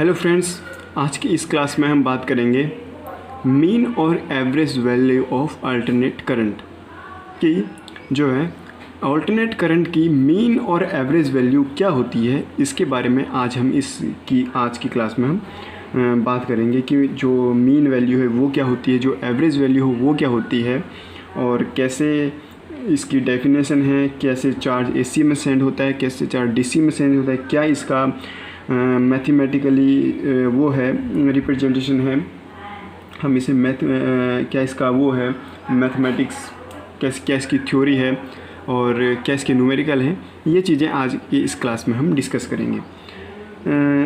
Hello friends, आज की इस क्लास में हम बात करेंगे मीन और average value of alternate current की जो है अल्टरनेट करंट की मीन और एवरेज वैल्यू क्या होती है, इसके बारे में आज की क्लास में हम बात करेंगे कि जो मीन वैल्यू है वो क्या होती है, जो एवरेज वैल्यू हो वो क्या होती है और कैसे इसकी डेफिनेशन है, कैसे चार्ज एसी में सेंड होता है, कैसे चार्ज डीसी में सेंड होता है, क्या इसका मैथमेटिकली वो है रिप्रेजेंटेशन है, हम इसे क्या इसका वो है मैथमेटिक्स, क्या इसकी थ्योरी है और क्या इसके न्यूमेरिकल हैं, ये चीज़ें आज की इस क्लास में हम डिस्कस करेंगे।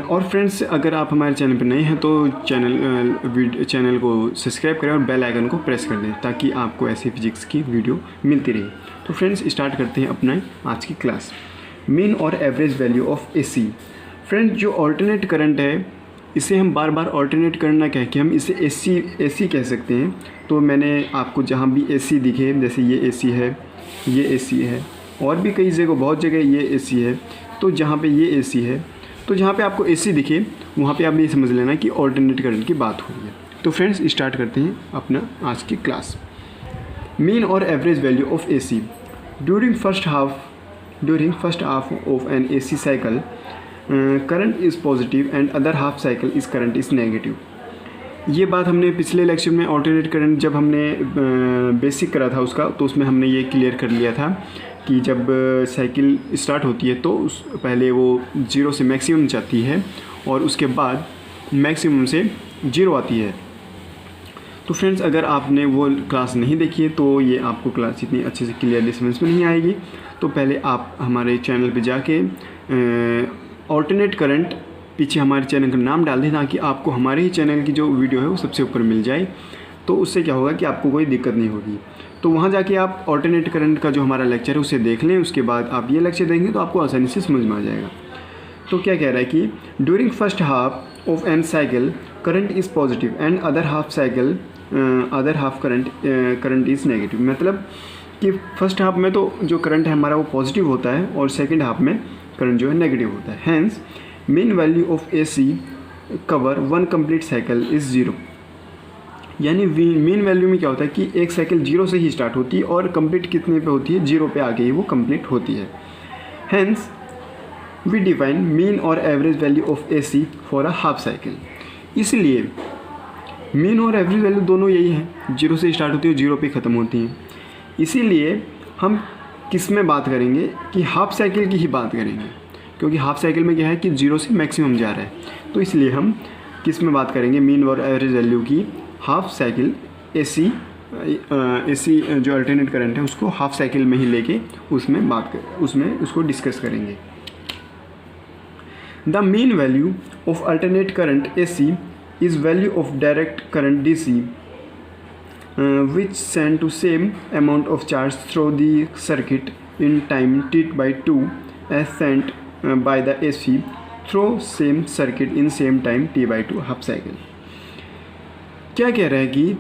और फ्रेंड्स, अगर आप हमारे चैनल पर नए हैं तो चैनल को सब्सक्राइब करें और बेल आइकन को प्रेस कर दें ताकि आपको ऐसी फिजिक्स की वीडियो मिलती रहे। तो फ्रेंड्स, स्टार्ट करते हैं अपना आज की क्लास। मीन और average value of AC. Friends, जो अल्टरनेट करंट है इसे हम बार बार अल्टरनेट करंट ना कह के हम इसे एसी कह सकते हैं। तो मैंने आपको जहाँ भी एसी दिखे, जैसे ये एसी है, ये एसी है, और भी कई जगह बहुत जगह ये एसी है, तो जहाँ पे ये एसी है तो जहाँ पे आपको एसी दिखे वहाँ पे आप ये समझ लेना कि अल्टरनेट करंट की बात हो रही है। तो फ्रेंड्स, स्टार्ट करते हैं अपना आज की क्लास। मीन और average value of AC. During first half of N AC cycle current is positive and other half cycle is current is negative. ये बात हमने पिछले लेक्चर में अल्टरनेट करंट जब हमने बेसिक करा था उसका, तो उसमें हमने ये क्लियर कर लिया था कि जब साइकिल स्टार्ट होती है तो पहले वो 0 से मैक्सिमम जाती है और उसके बाद मैक्सिमम से 0 आती है। तो फ्रेंड्स, अगर आपने वो क्लास नहीं देखी है तो ये आपको क्लास इतनी अच्छे से क्लियरली समझ में नहीं आएगी। तो पहले आप हमारे चैनल पे जाके अल्टरनेट करंट पीछे हमारे चैनल का नाम डाल दें ताकि आपको हमारे ही चैनल की जो वीडियो है वो सबसे ऊपर मिल जाए। तो उससे क्या होगा कि आपको कोई दिक्कत नहीं होगी। तो वहाँ जाके आप अल्टरनेट करंट का जो हमारा लेक्चर है उसे देख लें, उसके बाद आप ये लेक्चर देखेंगे तो आपको आसानी से समझ में आ जाएगा। तो क्या कह रहा है कि during first half of an cycle current is positive and other half current is negative. मतलब कि फर्स्ट हाफ में तो जो करंट है हमारा वो पॉजिटिव होता है और सेकेंड हाफ में करंट जो है नेगेटिव होता है। Hence mean value of AC over one complete cycle is 0। यानी मीन वैल्यू में क्या होता है कि एक साइकिल 0 से ही स्टार्ट होती है और कंप्लीट कितने पे होती है, 0 पे आके ही वो कंप्लीट होती है। हैंस वी डिफाइन मीन और average value of AC for a half cycle. इसलिए मीन और एवरेज वैल्यू दोनों यही हैं, 0 से स्टार्ट होती है, 0 पे ख़त्म होती हैं। इसीलिए हम किस में बात करेंगे कि हाफ साइकिल की ही बात करेंगे, क्योंकि हाफ साइकिल में क्या है कि 0 से मैक्सिमम जा रहा है। तो इसलिए हम किस में बात करेंगे, मीन और एवरेज वैल्यू की हाफ साइकिल एसी जो अल्टरनेट करंट है उसको हाफ साइकिल में ही लेके उसमें उसको डिस्कस करेंगे। The mean value of alternate current AC is value of direct current DC which send to same amount of charge through the circuit in time t/2 as sent by the AC through same circuit in same time t/2 half cycle। क्या कह रहा है कि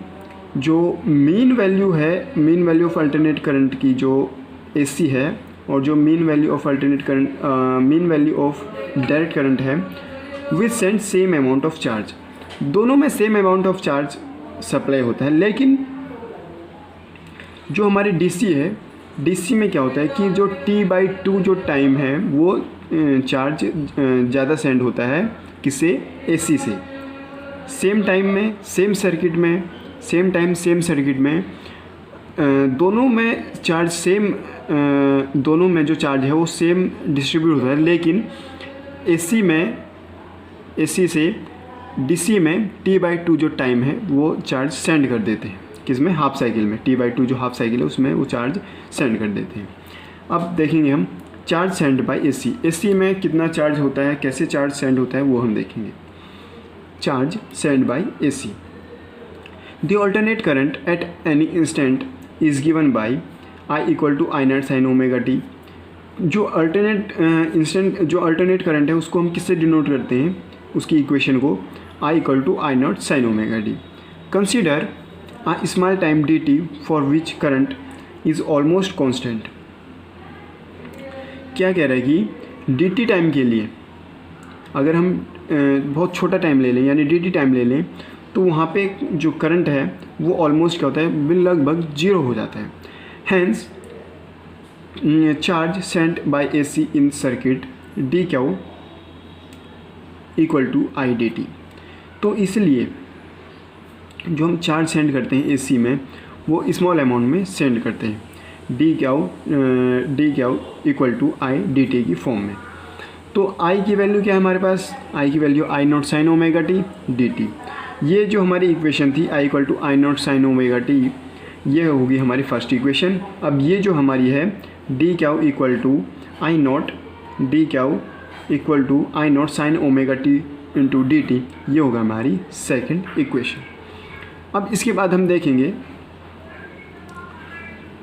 जो mean value है, mean value of alternate current की जो AC है और जो mean value of direct current है which send same amount of charge, दोनों में same amount of charge supply होता है। लेकिन जो हमारे डीसी है, डीसी में क्या होता है कि जो t/2 जो टाइम है वो चार्ज ज़्यादा सेंड होता है किससे, एसी से। सेम टाइम में सेम सर्किट में, सेम टाइम सेम सर्किट में दोनों में चार्ज सेम, दोनों में जो चार्ज है वो सेम डिस्ट्रीब्यूट होता है। लेकिन एसी से डीसी में t/2 जो टाइम है वो चार्ज सेंड कर देते हैं, किसमें, हाफ साइकिल में। t/2 जो हाफ साइकिल है उसमें वो चार्ज सेंड कर देते हैं। अब देखेंगे हम charge sent by AC. AC में कितना चार्ज होता है, कैसे चार्ज सेंड होता है वो हम देखेंगे। Charge sent by AC. The alternate current at any instant is given by I = I0 sin omega t. जो अल्टरनेट करंट है उसको हम किससे डिनोट करते हैं, उसकी इक्वेशन को I = I0 sin omega T. Consider a small time dt for which current is almost constant। क्या कह रहा है कि dt टाइम के लिए अगर हम बहुत छोटा टाइम ले लें यानी dt टाइम ले लें तो वहाँ पे जो करंट है वो ऑलमोस्ट क्या होता है, लगभग 0 हो जाता है। Hence charge sent by AC in circuit dq equal to I dt। तो इसलिए जो हम चार्ज सेंड करते हैं AC में वो स्मॉल अमाउंट में सेंड करते हैं, dq equal to I dt की फॉर्म में। तो I की वैल्यू क्या है हमारे पास, I की value I naught sine omega t dt। ये जो हमारी इक्वेशन थी I equal to I naught sine omega t, ये होगी हमारी फर्स्ट इक्वेशन। अब ये जो हमारी है dq equal to I naught equal to I naught sine omega t into dt, ये होगा हमारी सेकंड इक्वेशन। अब इसके बाद हम देखेंगे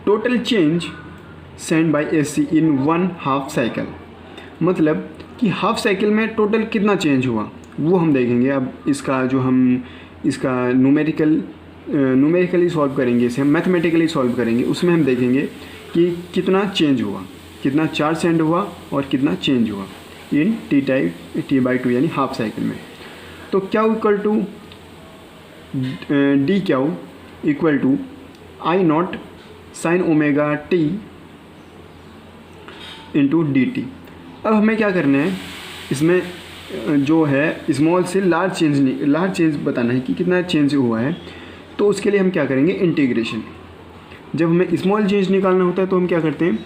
total change sent by AC in 1/2 cycle, मतलब कि हाफ साइकिल में टोटल कितना चेंज हुआ वो हम देखेंगे। अब इसका जो हम इसका न्यूमेरिकली सॉल्व करेंगे, इसे हम मैथमेटिकली सॉल्व करेंगे, उसमें हम देखेंगे कि कितना चेंज हुआ, कितना चार्ज सेंड हुआ और कितना चेंज हुआ इन t/2 यानी हाफ साइकिल में। तो q equal to dq equal to I naught sine omega t into dt। अब हमें क्या करना है, इसमें जो है स्मॉल से लार्ज चेंज बताना है कि कितना चेंज हुआ है। तो उसके लिए हम क्या करेंगे, इंटीग्रेशन। जब हमें स्मॉल चेंज निकालना होता है तो हम क्या करते हैं,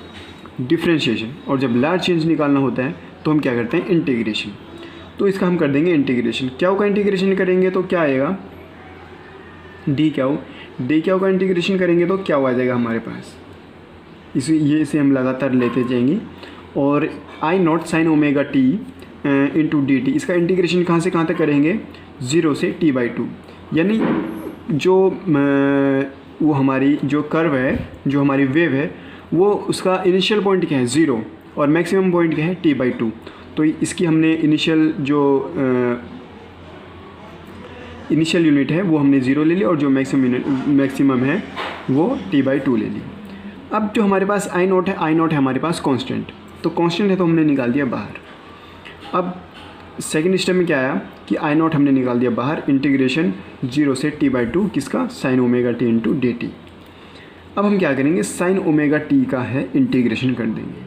डिफ्रेंशिएशन, और जब लार्ज चेंज निकालना होता है तो हम क्या करते हैं, इंटीग्रेशन। तो इसका हम कर देंगे इंटीग्रेशन। क्या का इंटीग्रेशन करेंगे तो क्या आएगा, dq का इंटीग्रेशन करेंगे तो क्या आ जाएगा हमारे पास, इसे हम लगातार लेते जाएंगे। और I naught sine omega t into dt, इसका इंटीग्रेशन कहाँ से कहाँ तक करेंगे, 0 से t/2, यानी जो वो हमारी जो कर्व है, जो हमारी वेव है, वो उसका इनिशियल पॉइंट क्या है 0 और मैक्सिमम पॉइंट क्या है t/2। तो इसकी हमने इनिशियल यूनिट है वो हमने 0 ले ली और जो मैक्सिमम है वो t/2 ले ली। अब जो हमारे पास I नॉट है हमारे पास कांस्टेंट, तो कांस्टेंट है तो हमने निकाल दिया बाहर। अब सेकंड स्टेप में क्या आया कि I नॉट हमने निकाल दिया बाहर, इंटीग्रेशन 0 से t/2 किसका, sign omega t into dt। अब हम क्या करेंगे, साइन ओमेगा t का है इंटीग्रेशन कर देंगे।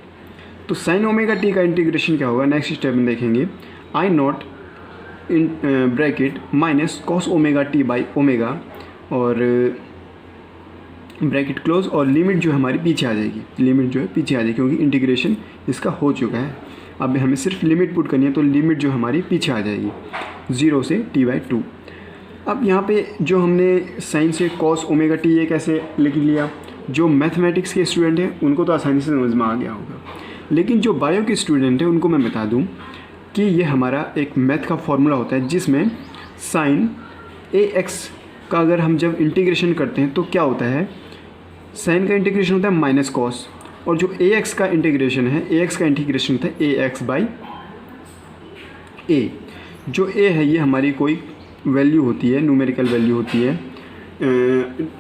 तो साइन ओमेगा t का इंटीग्रेशन क्या होगा, नेक्स्ट स्टेप में देखेंगे, I not in bracket minus cos omega t by omega और ब्रैकेट क्लोज, और लिमिट जो हमारी पीछे आ जाएगी, लिमिट जो है पीछे आ जाएगी क्योंकि इंटीग्रेशन इसका हो चुका है। अब हमें सिर्फ लिमिट पुट करनी है तो लिमिट जो हमारी पीछे आ जाएगी 0 से t/2। अब यहाँ पे जो हमने साइन से कॉस ओमेगा t ये कैसे लिख लिया, जो मैथमेटिक्स के स्टूडेंट हैं उनको तो आसानी से समझ में आ गया होगा, लेकिन जो बायो के स्टूडेंट हैं उनको मैं बता दूँ कि ये हमारा एक मैथ का फॉर्मूला होता है जिसमें साइन ax का अगर हम जब इंटीग्रेशन करते हैं तो क्या होता है, साइन का इंटीग्रेशन होता है माइनस कॉस, और जो ax का इंटीग्रेशन है, ax का इंटीग्रेशन होता है ax बाई a। जो a है ये हमारी कोई वैल्यू होती है, न्यूमेरिकल वैल्यू होती है,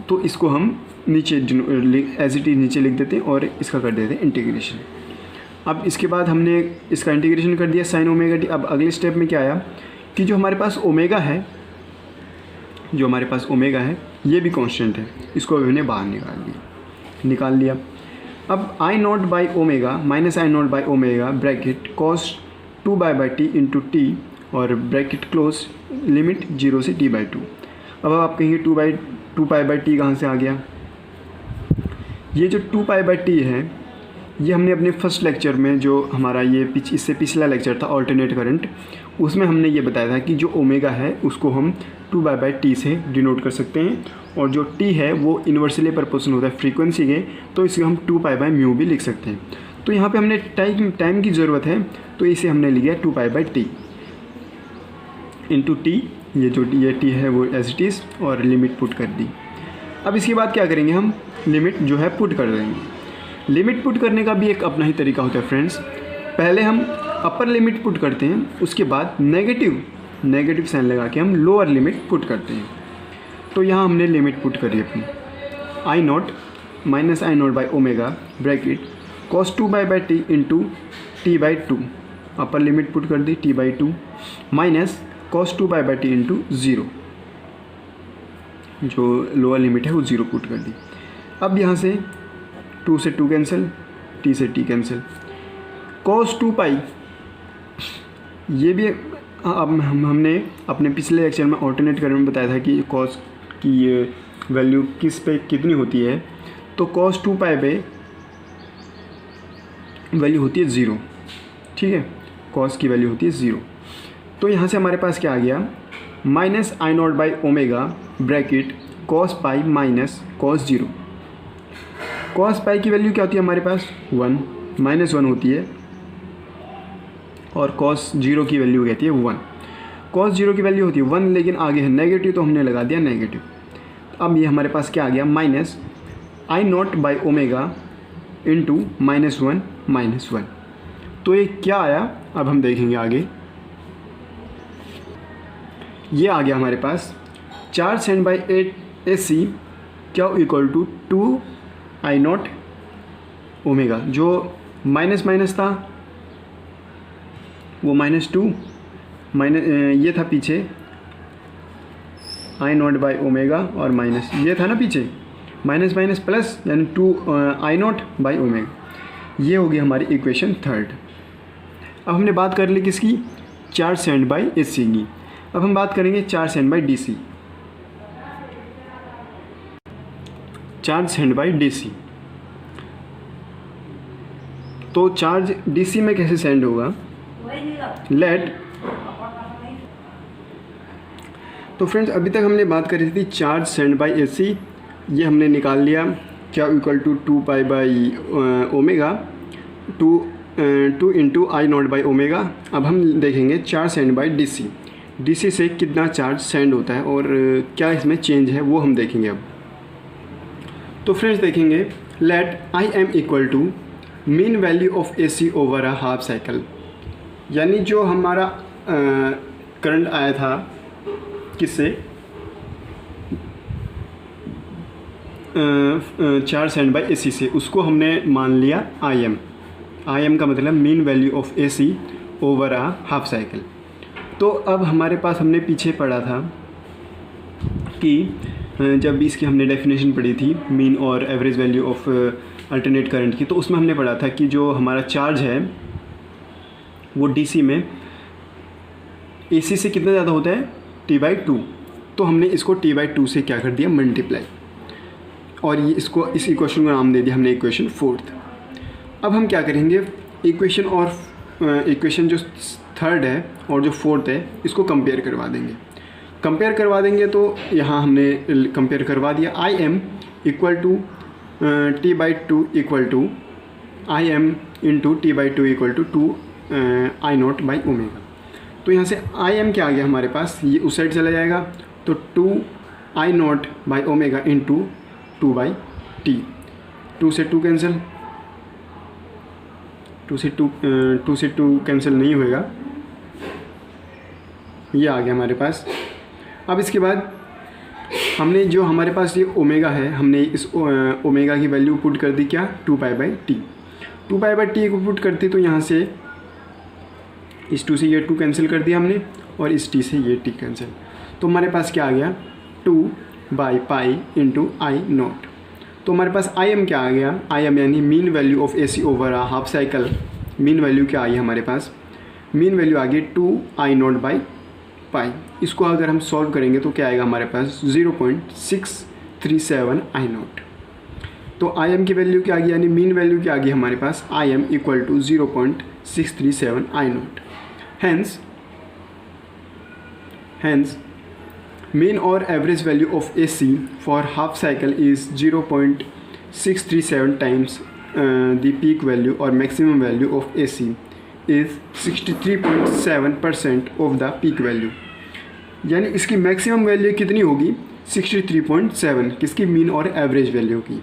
तो इसको हम नीचे एज इट इज नीचे लिख देते हैं और इसका कर देते हैं इंटीग्रेशन। अब इसके बाद हमने इसका इंटीग्रेशन कर दिया साइन ओमेगा टी। अब अगले स्टेप में क्या आया कि जो हमारे पास ओमेगा है, ये भी कांस्टेंट है, इसको अभी हमने बाहर निकाल लिया। अब I not by omega minus I not by omega bracket cos 2/t into T और ब्रैकेट क्लोज, लिमिट 0 से t/2। अब आप कहेंगे 2π/t कहाँ से आ गया, ये जो 2π/t है ये हमने अपने फर्स्ट लेक्चर में जो हमारा ये इससे पिछला लेक्चर था ऑल्टरनेट करंट, उसमें हमने ये बताया था कि जो ओमेगा है उसको हम 2π/t से डिनोट कर सकते हैं, और जो t है वो इन्वर्सली प्रोपोर्शनल होता है फ्रीक्वेंसी के, तो इसे हम 2π/μ भी लिख सकते हैं। तो यहाँ पे हमने टाइम की ज़रूरत है तो इसे हमने लिया 2π/t इंटू टी, ये जो ये t है वो एज इट इज़, और लिमिट पुट कर दी। अब इसके बाद क्या करेंगे, हम लिमिट जो है पुट कर देंगे। लिमिट पुट करने का भी एक अपना ही तरीका होता है फ्रेंड्स। पहले हम अपर लिमिट पुट करते हैं, उसके बाद नेगेटिव साइन लगा के हम लोअर लिमिट पुट करते हैं। तो यहाँ हमने लिमिट पुट करी अपनी, I not by omega bracket cos 2π/t into t/2 upper limit put कर दी t/2 minus cos 2π/t into 0, जो लोअर लिमिट है वो 0 पुट कर दी। अब यहाँ से 2 से 2 कैंसिल, t से t कैंसिल, cos 2π ये भी अब हमने अपने पिछले लेक्चर में ऑल्टरनेट करने में बताया था कि cos की ये वैल्यू किस पे कितनी होती है। तो cos 2π पे वैल्यू होती है 0, ठीक है, cos की वैल्यू होती है 0। तो यहाँ से हमारे पास क्या आ गया, माइनस I0/ओमेगा bracket cos π minus cos 0। cos π की वैल्यू क्या होती है हमारे पास 1, -1 होती है, और cos 0 की वैल्यू कहती है 1। cos 0 की वैल्यू होती है 1, लेकिन आगे है नेगेटिव तो हमने लगा दिया नेगेटिव। अब ये हमारे पास क्या आ गया, माइनस I0/ओमेगा इंटू -1 -1। तो ये क्या आया, अब हम देखेंगे आगे। ये आ गया हमारे पास 4 sin/8 AC क्या इक्वल टू 2I0 ओमेगा, जो माइनस माइनस था वो -2 माइनस ये था पीछे I0/ओमेगा, और माइनस ये था ना पीछे माइनस माइनस प्लस, यानी 2I0/ओमेगा। ये होगी हमारी इक्वेशन 3। अब हमने बात कर ली किसकी, 4 sin/AC की। अब हम बात करेंगे 4 sin/DC। 4 sin/DC, तो चार्ज DC में कैसे सेंड होगा, लेट। तो फ्रेंड्स अभी तक हमने बात करी थी चार्ज sin/AC, ये हमने निकाल लिया क्या इक्वल टू 2π/ओमेगा 2 इंटू I0/ओमेगा। अब हम देखेंगे 4 sin/DC, DC से कितना चार्ज सेंड होता है और क्या इसमें चेंज है वो हम देखेंगे अब। तो फ्रेंड्स देखेंगे, let IM equal to mean value of AC over a half cycle, यानी जो हमारा करंट आया था किससे, 4 sin/AC से, उसको हमने मान लिया IM का मतलब mean value of AC over a half cycle. तो अब हमारे पास हमने पीछे पढ़ा था कि जब इसकी हमने डेफिनेशन पढ़ी थी मीन और average value of alternate current की, तो उसमें हमने पढ़ा था कि जो हमारा चार्ज है वो DC में AC से कितना ज़्यादा होता है, t/2। तो हमने इसको t/2 से क्या कर दिया, मल्टीप्लाई, और ये इसको इस इक्वेशन का नाम दे दिया हमने इक्वेशन 4। अब हम क्या करेंगे, इक्वेशन जो 3 है और जो 4 है इसको कंपेयर करवा देंगे। तो यहाँ हमने कंपेयर करवा दिया। IM equal to t/2 equal to IM into t/2 equal to 2I0/ओमेगा। तो यहाँ से IM क्या आ गया हमारे पास, ये उस साइड चला जाएगा, तो 2I0/ओमेगा इंटू 2/t, 2 से 2 कैंसिल, 2 से 2 कैंसिल नहीं होएगा, ये आ गया हमारे पास। अब इसके बाद हमने जो हमारे पास ये ओमेगा है, हमने इस ओमेगा की वैल्यू पुट कर दी क्या, 2π/t। 2π/t को पुट करती, तो यहाँ से इस 2 से ये 2 कैंसिल कर दिया हमने, और इस t से ये t कैंसिल। तो हमारे पास क्या आ गया, 2/π इंटू I0। तो हमारे पास IM क्या आ गया, IM यानी mean value of AC over a half cycle. Mean value क्या आई है हमारे पास, मीन वैल्यू आ गई 2I0/π। इसको अगर हम सॉल्व करेंगे तो क्या आएगा हमारे पास, 0.637 I0। तो IM की वैल्यू क्या आ गई, यानी मीन वैल्यू क्या आ गई हमारे पास, IM equal to 0.637 I0। Hence, mean or average value of AC for half cycle is 0.637 times the peak value or maximum value of AC is 63.7% of the peak value। यानी इसकी maximum value कितनी होगी, 63.7, किसकी, mean और average value की।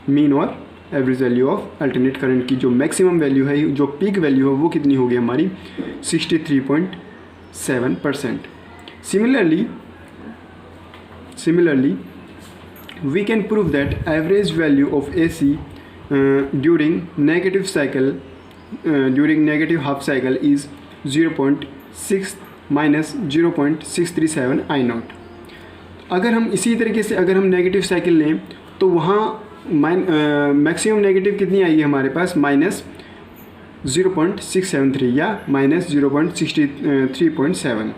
Mean और average value of alternate current की जो मैक्सिमम वैल्यू है, जो पीक वैल्यू है, वो कितनी होगी हमारी, 63.7%। Similarly, we can prove that average value of AC during negative cycle during negative half cycle is 0.6 minus 0.637 I not. अगर हम इसी तरीके से अगर हम नेगेटिव साइकिल लें तो वहाँ मैक्सिमम नेगेटिव कितनी आएगी हमारे पास, माइनस 0.673 या माइनस 0.637।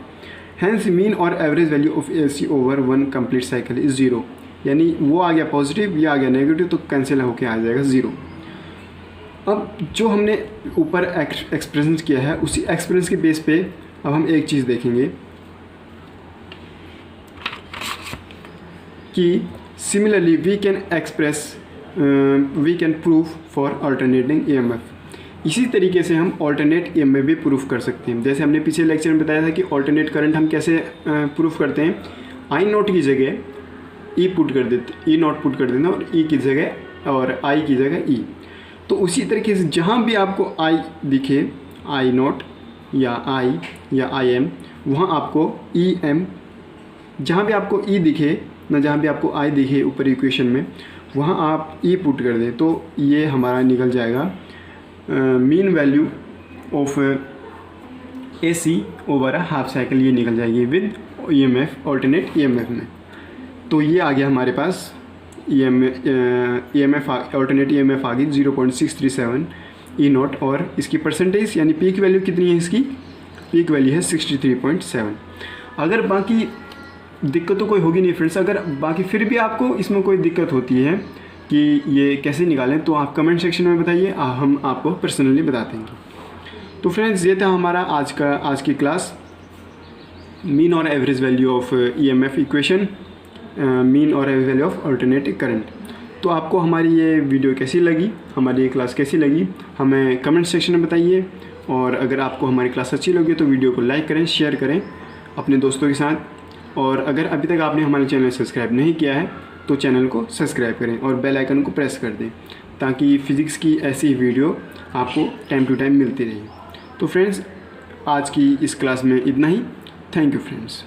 हैंस मीन और average value of AC over one complete cycle is 0, यानी वो आ गया पॉजिटिव, ये आ गया नेगेटिव, तो कैंसिल होके आ जाएगा 0। अब जो हमने ऊपर एक्सप्रेशन किया है उसी एक्सप्रेशन के बेस पे अब हम एक चीज़ देखेंगे कि similarly we can prove for alternating EMF। इसी तरीके से हम ऑल्टरनेट EMF भी प्रूफ कर सकते हैं। जैसे हमने पिछले लेक्चर में बताया था कि ऑल्टरनेट करंट हम कैसे प्रूफ करते हैं, आई नॉट की जगह ई पुट कर देते, ई नॉट पुट कर देते हैं, और ई की जगह और आई की जगह ई। तो उसी तरीके से जहाँ भी आपको आई दिखे, आई नॉट या आई या आई एम, वहाँ आपको ई एम, जहाँ भी आपको ई दिखे ना, जहाँ भी आपको आई दिखे ऊपर इक्वेशन में, वहाँ आप ई पुट कर दें तो ये हमारा निकल जाएगा mean value of AC over a half cycle, ये निकल जाएगी विद EMF ऑल्टरनेट EMF में। तो ये आ गया हमारे पास EMF ऑल्टरनेट EMF आ गई 0.637 ई नॉट, और इसकी परसेंटेज यानी पीक वैल्यू कितनी है, इसकी पीक वैल्यू है 63.7। अगर बाकी दिक्कत तो कोई होगी नहीं फ्रेंड्स, अगर बाकी फिर भी आपको इसमें कोई दिक्कत होती है कि ये कैसे निकालें तो आप कमेंट सेक्शन में बताइए, हम आपको पर्सनली बता देंगे। तो फ्रेंड्स ये था हमारा आज की क्लास, मीन और average value of EMF equation, mean और average value of alternative current. तो आपको हमारी ये वीडियो कैसी लगी, हमारी ये क्लास कैसी लगी, हमें कमेंट सेक्शन में बताइए। और अगर आपको हमारी क्लास अच्छी लगी तो वीडियो को लाइक करें, शेयर करें अपने दोस्तों के साथ, और अगर अभी तक आपने हमारे चैनल सब्सक्राइब नहीं किया है तो चैनल को सब्सक्राइब करें और बेल आइकन को प्रेस कर दें, ताकि फ़िज़िक्स की ऐसी वीडियो आपको टाइम टू टाइम मिलती रहे। तो फ्रेंड्स आज की इस क्लास में इतना ही। Thank you friends.